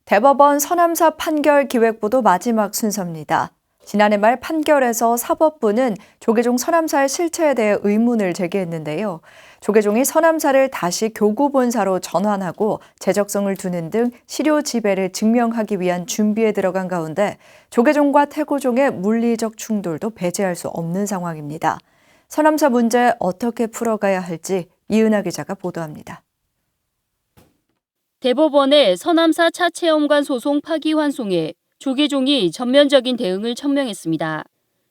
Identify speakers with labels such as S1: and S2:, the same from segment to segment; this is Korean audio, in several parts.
S1: 대법원 서남사 판결 기획보도 마지막 순서입니다. 지난해 말 판결에서 사법부는 조계종 서남사의 실체에 대해 의문을 제기했는데요. 조계종이 서남사를 다시 교구본사로 전환하고 제적성을 두는 등 실효 지배를 증명하기 위한 준비에 들어간 가운데 조계종과 태고종의 물리적 충돌도 배제할 수 없는 상황입니다. 서남사 문제 어떻게 풀어가야 할지 이은하 기자가 보도합니다.
S2: 대법원의 서남사 차체험관 소송 파기환송에 조계종이 전면적인 대응을 천명했습니다.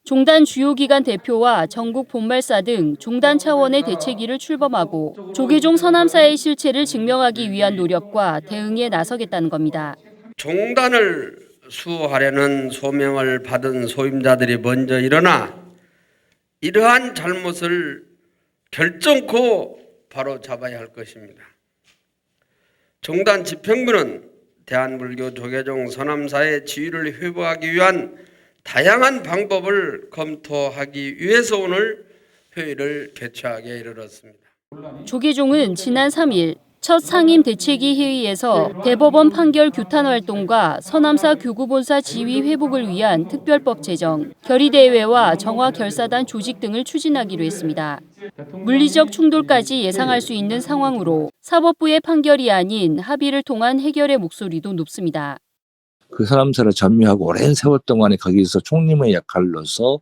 S2: 종단 주요기관 대표와 전국 본말사 등 종단 차원의 대책위를 출범하고 조계종 서남사의 실체를 증명하기 위한 노력과 대응에 나서겠다는 겁니다.
S3: 종단을 수호하려는 소명을 받은 소임자들이 먼저 일어나 이러한 잘못을 결정코 바로 잡아야 할 것입니다. 종단 집행부는 대한불교 조계종 서남사의 지위를 회복하기 위한 다양한 방법을 검토하기 위해서 오늘 회의를 개최하게 이르렀습니다.
S2: 조계종은 지난 3일 첫 상임 대책위 회의에서 대법원 판결 규탄 활동과 서남사 교구본사 지위 회복을 위한 특별법 제정, 결의대회와 정화결사단 조직 등을 추진하기로 했습니다. 물리적 충돌까지 예상할 수 있는 상황으로 사법부의 판결이 아닌 합의를 통한 해결의 목소리도 높습니다.
S4: 그 서남사를 점유하고 오랜 세월 동안에 거기서 총림의 역할로서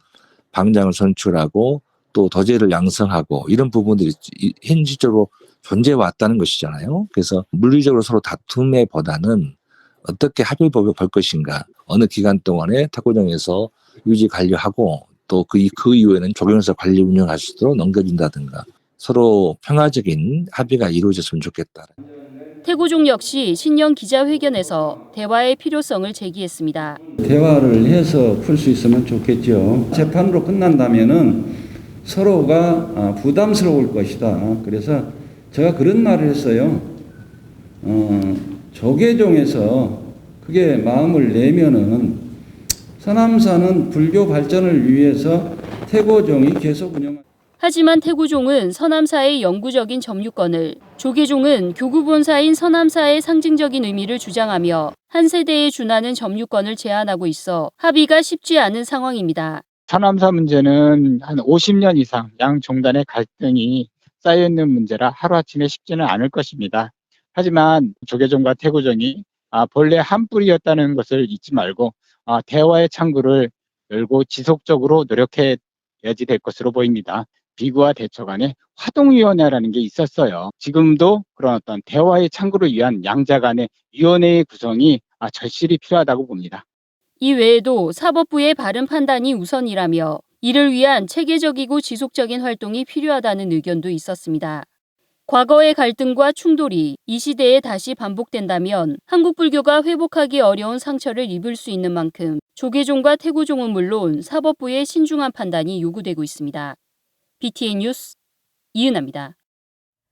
S4: 방장을 선출하고 또 덕제를 양성하고 이런 부분들이 현실적으로 존재해 왔다는 것이잖아요. 그래서 물리적으로 서로 다툼에 보다는 어떻게 합의법을 볼 것인가, 어느 기간 동안에 태고종에서 유지 관리하고 또 그 이후에는 조계종에서 관리 운영할 수 있도록 넘겨준다든가 서로 평화적인 합의가 이루어졌으면 좋겠다.
S2: 태고종 역시 신년 기자회견에서 대화의 필요성을 제기했습니다.
S5: 대화를 해서 풀 수 있으면 좋겠죠. 재판으로 끝난다면은 서로가 부담스러울 것이다. 그래서 제가 그런 말을 했어요. 조계종에서 그게 마음을 내면은 서남사는 불교 발전을 위해서 태고종이 계속 운영합니다.
S2: 하지만 태고종은 서남사의 영구적인 점유권을, 조계종은 교구본사인 서남사의 상징적인 의미를 주장하며 한 세대에 준하는 점유권을 제한하고 있어 합의가 쉽지 않은 상황입니다.
S6: 서남사 문제는 한 50년 이상 양 종단의 갈등이 쌓여있는 문제라 하루아침에 쉽지는 않을 것입니다. 하지만 조계종과 태고종이 본래 한 뿌리였다는 것을 잊지 말고 대화의 창구를 열고 지속적으로 노력해야지 될 것으로 보입니다. 비구와 대처 간에 화동위원회라는 게 있었어요. 지금도 그런 어떤 대화의 창구를 위한 양자 간의 위원회의 구성이 절실히 필요하다고 봅니다.
S2: 이 외에도 사법부의 바른 판단이 우선이라며 이를 위한 체계적이고 지속적인 활동이 필요하다는 의견도 있었습니다. 과거의 갈등과 충돌이 이 시대에 다시 반복된다면 한국 불교가 회복하기 어려운 상처를 입을 수 있는 만큼 조계종과 태고종은 물론 사법부의 신중한 판단이 요구되고 있습니다. BTN 뉴스 이은하입니다.